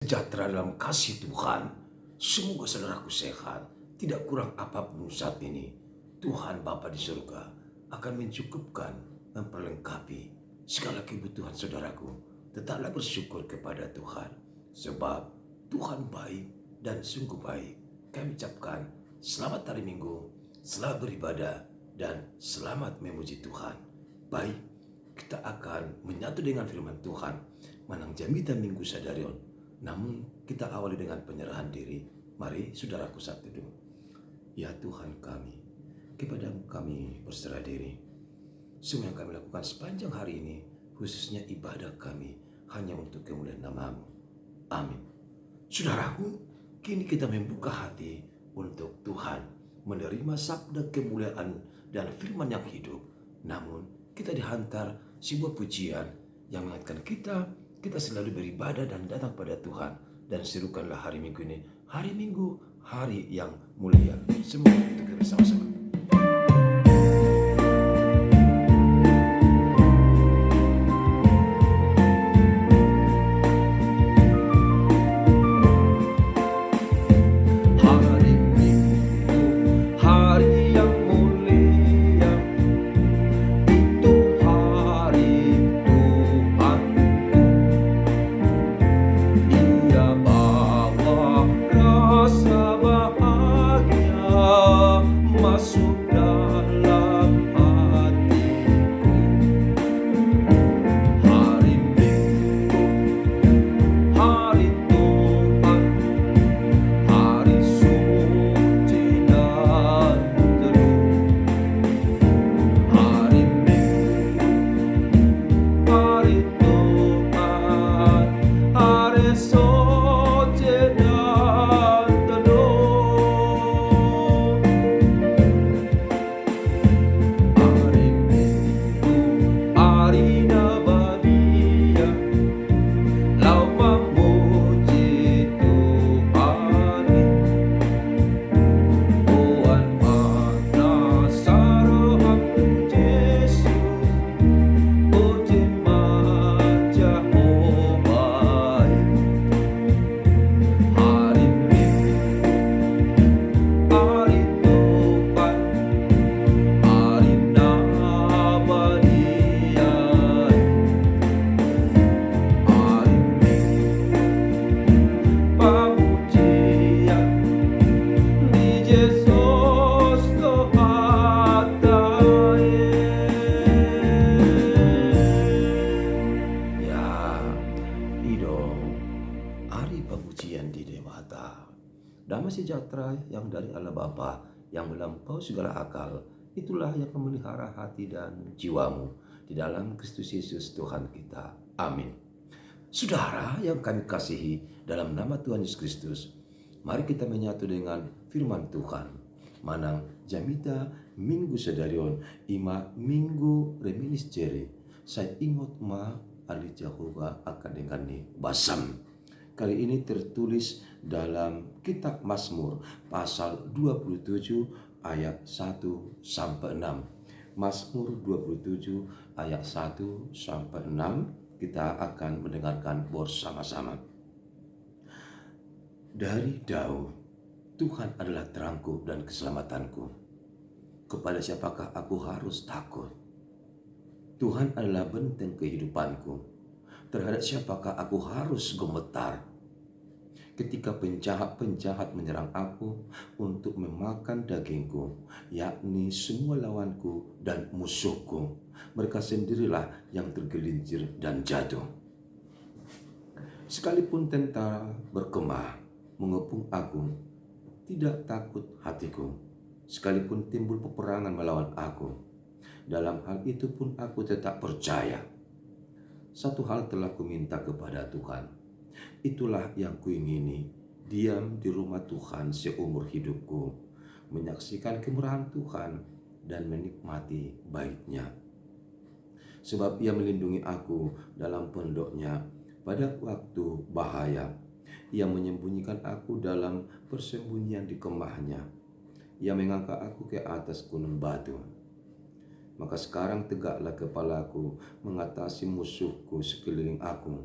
sejahtera dalam kasih Tuhan. Semoga saudaraku sehat, tidak kurang apapun saat ini. Tuhan Bapa di surga akan mencukupkan, memperlengkapi segala kebutuhan saudaraku. Tetaplah bersyukur kepada Tuhan, sebab Tuhan baik dan sungguh baik. Kami ucapkan selamat hari Minggu, selamat beribadah, dan selamat memuji Tuhan. Baik, kita akan menyatu dengan firman Tuhan Manang Jamita Minggu Sadarion. Namun kita awali dengan penyerahan diri. Mari saudaraku saat teduh. Ya Tuhan kami, kepadamu kami berserah diri. Semua yang kami lakukan sepanjang hari ini, khususnya ibadah kami, hanya untuk kemuliaan nama-Mu. Amin. Saudaraku, kini kita membuka hati untuk Tuhan menerima sabda kemuliaan dan firman yang hidup. Namun kita dihantar sebuah pujian yang mengingatkan kita selalu beribadah dan datang pada Tuhan. Dan serukanlah hari Minggu ini, hari Minggu, hari yang mulia. Semoga untuk kita bersama-sama. Damai sejahtera yang dari Allah Bapa yang melampaui segala akal, itulah yang memelihara hati dan jiwamu di dalam Kristus Yesus Tuhan kita. Amin. Saudara yang kami kasihi, dalam nama Tuhan Yesus Kristus, mari kita menyatu dengan firman Tuhan. Manang Jamita Minggu Sadarion, ima Minggu Reminis Jeri, saya ingat ma Ali Jehovah akan dengan ni basam. Kali ini tertulis dalam kitab Mazmur pasal 27 ayat 1 sampai 6. Mazmur 27 ayat 1 sampai 6 kita akan mendengarkan bersama-sama. Dari Daud, Tuhan adalah terangku dan keselamatanku. Kepada siapakah aku harus takut? Tuhan adalah benteng kehidupanku. Terhadap siapakah aku harus gemetar? Ketika penjahat menyerang aku untuk memakan dagingku, yakni semua lawanku dan musuhku, mereka sendirilah yang tergelincir dan jatuh. Sekalipun tentara berkemah mengepung aku, tidak takut hatiku. Sekalipun timbul peperangan melawan aku, dalam hal itu pun aku tetap percaya. Satu hal telah kuminta kepada Tuhan, itulah yang kuingini, diam di rumah Tuhan seumur hidupku, menyaksikan kemurahan Tuhan dan menikmati baiknya. Sebab ia melindungi aku dalam pondoknya pada waktu bahaya. Ia menyembunyikan aku dalam persembunyian di kemahnya. Ia mengangkat aku ke atas gunung batu. Maka sekarang tegaklah kepalaku mengatasi musuhku sekeliling aku.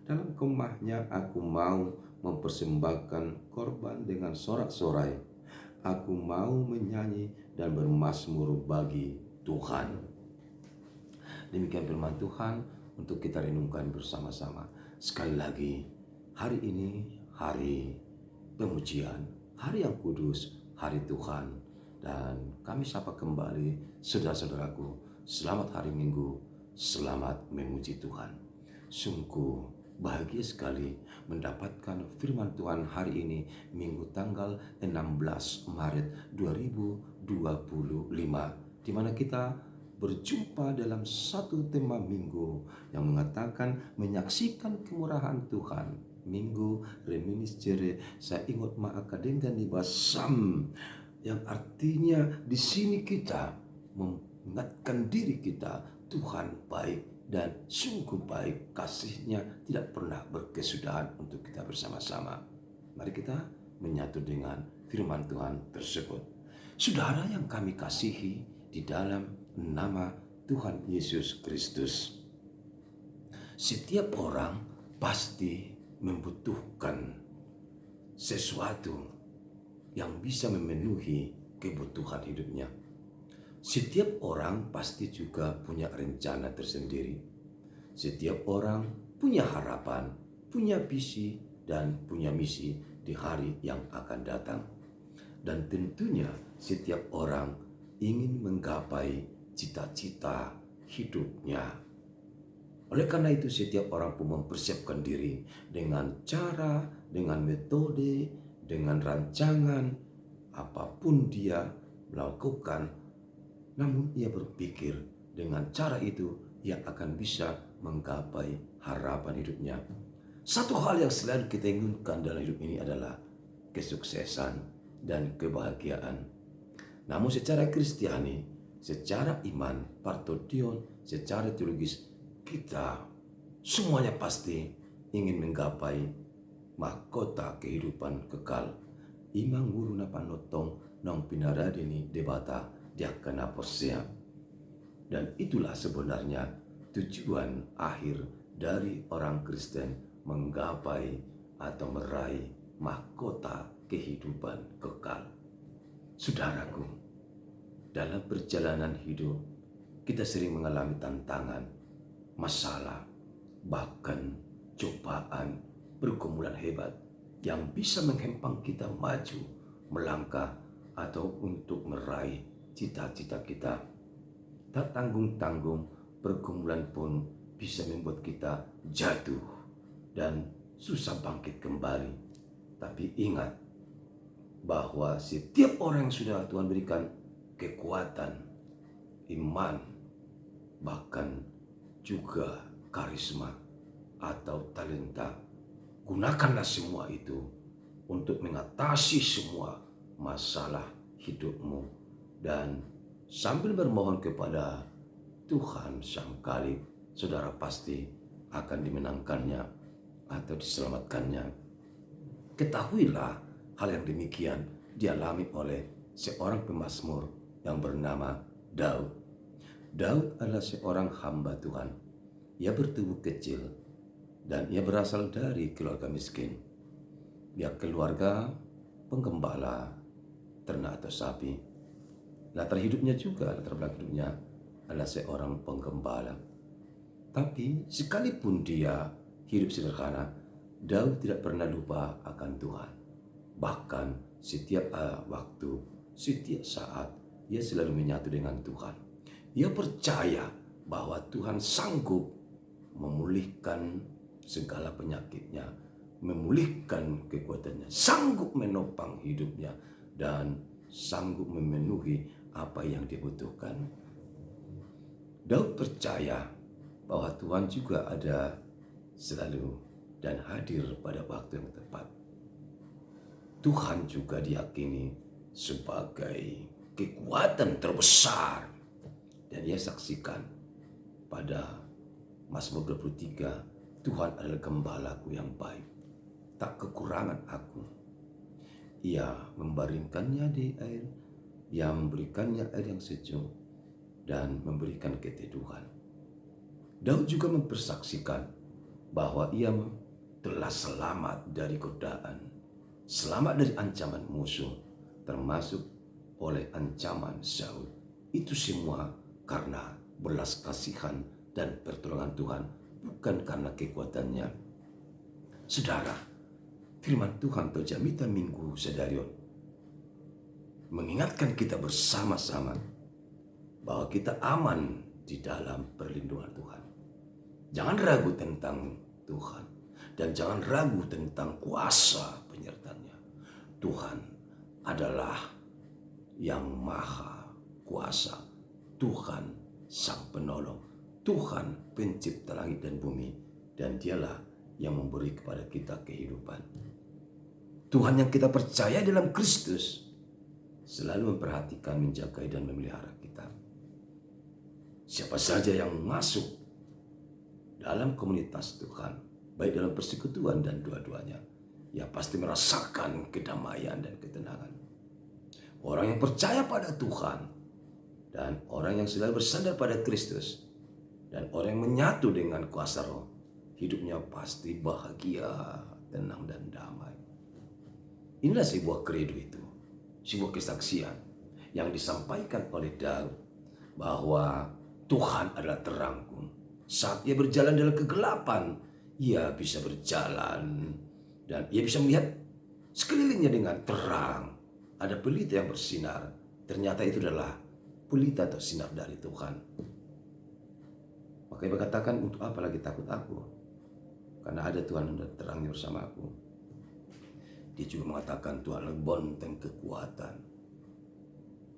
Dalam kemahnya aku mau mempersembahkan korban dengan sorak-sorai. Aku mau menyanyi dan bermazmur bagi Tuhan. Demikian firman Tuhan untuk kita renungkan bersama-sama. Sekali lagi, hari ini hari pemujian, hari yang kudus, hari Tuhan. Dan kami sapa kembali saudara-saudaraku, selamat hari Minggu, selamat memuji Tuhan. Sungguh bahagia sekali mendapatkan firman Tuhan hari ini, Minggu tanggal 16 Maret 2025, di mana kita berjumpa dalam satu tema minggu yang mengatakan menyaksikan kemurahan Tuhan. Minggu reminis jere saya ingat maakadenggan di basam, yang artinya di sini kita mengingatkan diri kita Tuhan baik dan sungguh baik, kasih-Nya tidak pernah berkesudahan untuk kita bersama-sama. Mari kita menyatu dengan firman Tuhan tersebut. Saudara yang kami kasihi di dalam nama Tuhan Yesus Kristus, setiap orang pasti membutuhkan sesuatu yang bisa memenuhi kebutuhan hidupnya. Setiap orang pasti juga punya rencana tersendiri. Setiap orang punya harapan, punya visi, dan punya misi di hari yang akan datang. Dan tentunya setiap orang ingin menggapai cita-cita hidupnya. Oleh karena itu setiap orang pun mempersiapkan diri dengan cara, dengan metode, dengan rancangan, apapun dia melakukan. Namun ia berpikir dengan cara itu ia akan bisa menggapai harapan hidupnya. Satu hal yang selalu kita inginkan dalam hidup ini adalah kesuksesan dan kebahagiaan. Namun secara Kristiani, secara iman, partotion, secara teologis, kita semuanya pasti ingin menggapai mahkota kehidupan kekal. Imang guru na panotong nang pinaradini debata dia kena persiap. Dan itulah sebenarnya tujuan akhir dari orang Kristen menggapai atau meraih mahkota kehidupan kekal. Saudaraku, dalam perjalanan hidup kita sering mengalami tantangan, masalah, bahkan cobaan, pergumulan hebat yang bisa menghempang kita maju, melangkah, atau untuk meraih cita-cita kita. Tak tanggung-tanggung, pergumulan pun bisa membuat kita jatuh dan susah bangkit kembali. Tapi ingat bahwa setiap orang yang sudah Tuhan berikan kekuatan, iman, bahkan juga karisma atau talenta, gunakanlah semua itu untuk mengatasi semua masalah hidupmu. Dan sambil bermohon kepada Tuhan Sang Khalid, saudara pasti akan dimenangkannya atau diselamatkannya. Ketahuilah hal yang demikian dialami oleh seorang pemazmur yang bernama Daud. Daud adalah seorang hamba Tuhan. Ia bertubuh kecil dan ia berasal dari keluarga miskin. Ia keluarga penggembala ternak atau sapi. Latar hidupnya juga, latar belakang hidupnya adalah seorang penggembala. Tapi sekalipun dia hidup sederhana, Daud tidak pernah lupa akan Tuhan. Bahkan setiap waktu, setiap saat, ia selalu menyatu dengan Tuhan. Ia percaya bahwa Tuhan sanggup memulihkan segala penyakitnya, memulihkan kekuatannya, sanggup menopang hidupnya, dan sanggup memenuhi apa yang dibutuhkan. Daud percaya bahwa Tuhan juga ada selalu dan hadir pada waktu yang tepat. Tuhan juga diyakini sebagai kekuatan terbesar. Dan ia saksikan pada Mazmur 23, Tuhan adalah gembalaku yang baik, tak kekurangan aku. Ia membaringkannya di air, ia memberikannya air yang sejuk, dan memberikan keteduhan. Daud juga mempersaksikan bahwa ia telah selamat dari godaan, selamat dari ancaman musuh, termasuk oleh ancaman Saul. Itu semua karena belas kasihan dan pertolongan Tuhan, bukan karena kekuatannya. Saudara, firman Tuhan pada Jamitan Minggu Sedarion mengingatkan kita bersama-sama bahwa kita aman di dalam perlindungan Tuhan. Jangan ragu tentang Tuhan dan jangan ragu tentang kuasa penyertanya. Tuhan adalah yang maha kuasa. Tuhan sang penolong. Tuhan pencipta langit dan bumi. Dan dialah yang memberi kepada kita kehidupan. Tuhan yang kita percaya dalam Kristus selalu memperhatikan, menjaga dan memelihara kita. Siapa saja yang masuk dalam komunitas Tuhan, baik dalam persekutuan dan dua-duanya, ia pasti merasakan kedamaian dan ketenangan. Orang yang percaya pada Tuhan dan orang yang selalu bersandar pada Kristus dan orang yang menyatu dengan kuasa Roh, hidupnya pasti bahagia, tenang dan damai. Inilah sebuah kredo itu, sebuah kesaksian yang disampaikan oleh Daud bahwa Tuhan adalah terangku. Saat ia berjalan dalam kegelapan, ia bisa berjalan dan ia bisa melihat sekelilingnya dengan terang. Ada pelita yang bersinar. Ternyata itu adalah pelita atau sinar dari Tuhan. Maka ia berkatakan, untuk apa lagi takut aku? Karena ada Tuhan dan terangnya bersama aku. Dia juga mengatakan Tuhan adalah benteng kekuatan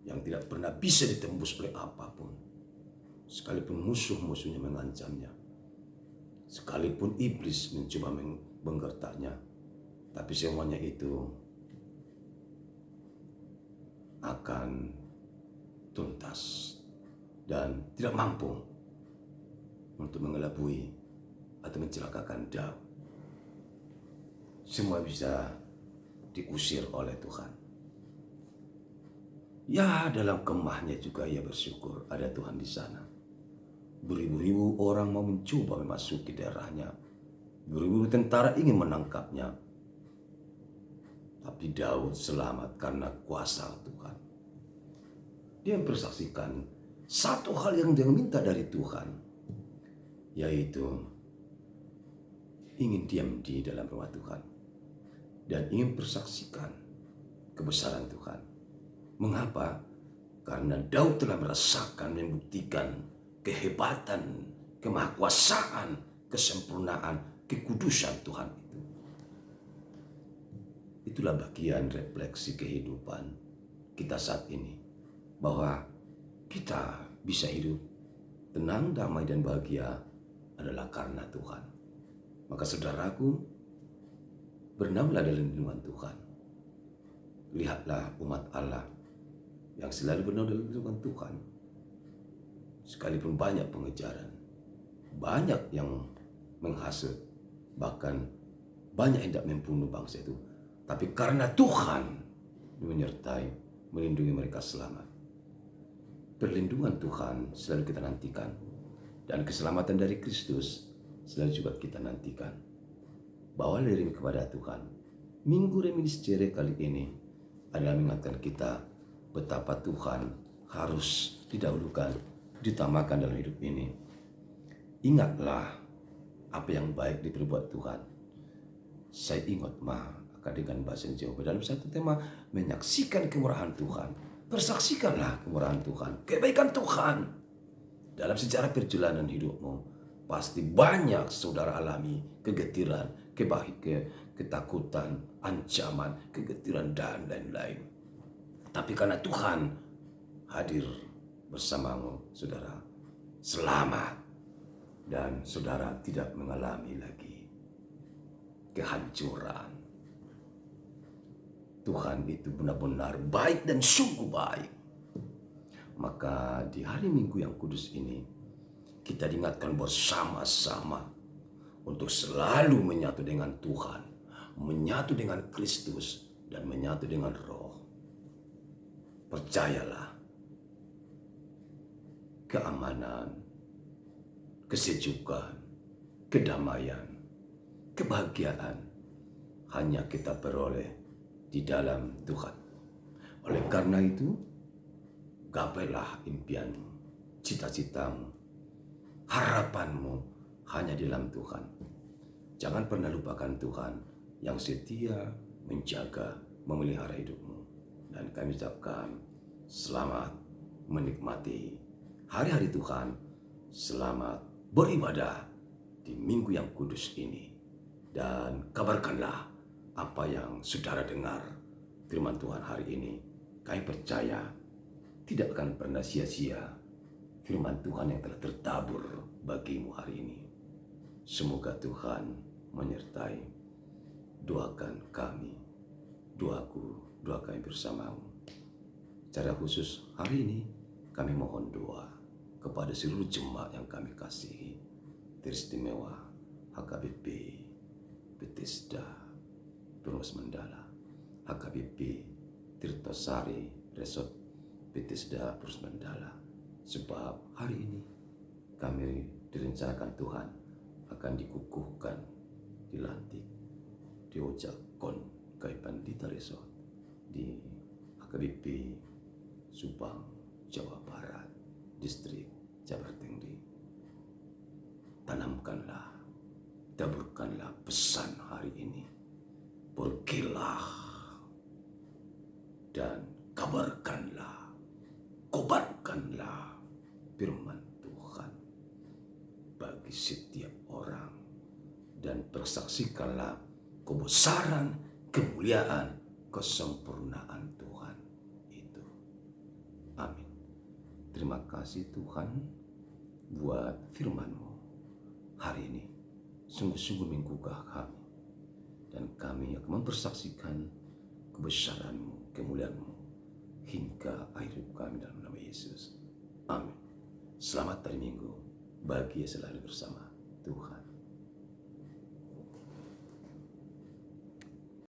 yang tidak pernah bisa ditembus oleh apapun. Sekalipun musuh-musuhnya mengancamnya, sekalipun iblis mencoba menggertaknya, tapi semuanya itu akan tuntas dan tidak mampu untuk mengelabui atau mencelakakan Daud. Semua bisa diusir oleh Tuhan. Ya, dalam kemahnya juga ia bersyukur ada Tuhan di sana. Beribu-ribu orang mau mencoba memasuki daerahnya. Beribu-ribu tentara ingin menangkapnya. Tapi Daud selamat karena kuasa Tuhan. Dia mempersaksikan satu hal yang dia minta dari Tuhan, yaitu ingin diam di dalam rumah Tuhan dan ingin persaksikan kebesaran Tuhan. Mengapa? Karena Daud telah merasakan, membuktikan kehebatan, kemahakuasaan, kesempurnaan, kekudusan Tuhan itu. Itulah bagian refleksi kehidupan kita saat ini, bahwa kita bisa hidup tenang, damai dan bahagia adalah karena Tuhan. Maka saudaraku, bernaunglah dalam lindungan Tuhan. Lihatlah umat Allah yang selalu bernaung dalam lindungan Tuhan. Sekalipun banyak pengejaran, banyak yang menghasut, bahkan banyak yang hendak membunuh bangsa itu, tapi karena Tuhan menyertai, melindungi mereka selamat. Perlindungan Tuhan selalu kita nantikan, dan keselamatan dari Kristus selalu juga kita nantikan. Bawa diri kepada Tuhan. Minggu Reminis Cere kali ini adalah mengingatkan kita betapa Tuhan harus didahulukan, ditamakan dalam hidup ini. Ingatlah apa yang baik diperbuat Tuhan. Saya ingat akan dengan bahasa Jawa dalam satu tema menyaksikan kemurahan Tuhan. Persaksikanlah kemurahan Tuhan, kebaikan Tuhan dalam sejarah perjalanan hidupmu. Pasti banyak saudara alami kegetiran, ketakutan, ancaman, kegetiran dan lain-lain. Tapi karena Tuhan hadir bersamamu, saudara, selamat, dan saudara tidak mengalami lagi kehancuran. Tuhan itu benar-benar baik dan sungguh baik. Maka di hari Minggu yang kudus ini, kita diingatkan bersama-sama untuk selalu menyatu dengan Tuhan, menyatu dengan Kristus, dan menyatu dengan Roh. Percayalah, keamanan, kesejukan, kedamaian, kebahagiaan hanya kita peroleh di dalam Tuhan. Oleh karena itu, gapailah impianmu, cita-citamu, harapanmu hanya di dalam Tuhan. Jangan pernah lupakan Tuhan yang setia menjaga, memelihara hidupmu. Dan kami ucapkan selamat menikmati hari-hari Tuhan. Selamat beribadah di minggu yang kudus ini. Dan kabarkanlah apa yang saudara dengar firman Tuhan hari ini. Kami percaya tidak akan pernah sia-sia firman Tuhan yang telah tertabur bagimu hari ini. Semoga Tuhan menyertai. Doakan kami, doaku, doa kami bersamamu. Secara khusus hari ini kami mohon doa kepada seluruh jemaat yang kami kasihi, teristimewa HKBP Bethesda Purwos Mandala, HKBP Tirtosari Resort Bethesda Purwos Mandala. Sebab hari ini kami direncanakan Tuhan akan dikukuhkan, dilantik di Ojakon Kaipandita Resort di HKBP Subang, Jawa Barat, Distrik Jabar Tinggi. Tanamkanlah, taburkanlah pesan hari ini. Pergilah dan kabarkanlah, kobarkanlah firman Tuhan bagi setiap orang, dan persaksikanlah kebesaran, kemuliaan, kesempurnaan Tuhan itu. Amin. Terima kasih Tuhan buat firman-Mu hari ini. Sungguh-sungguh menggugah kami, dan kami akan mempersaksikan kebesaran-Mu, kemuliaan-Mu hingga akhir hidup kami dalam nama Yesus. Amin. Selamat hari Minggu, bahagia selalu bersama Tuhan.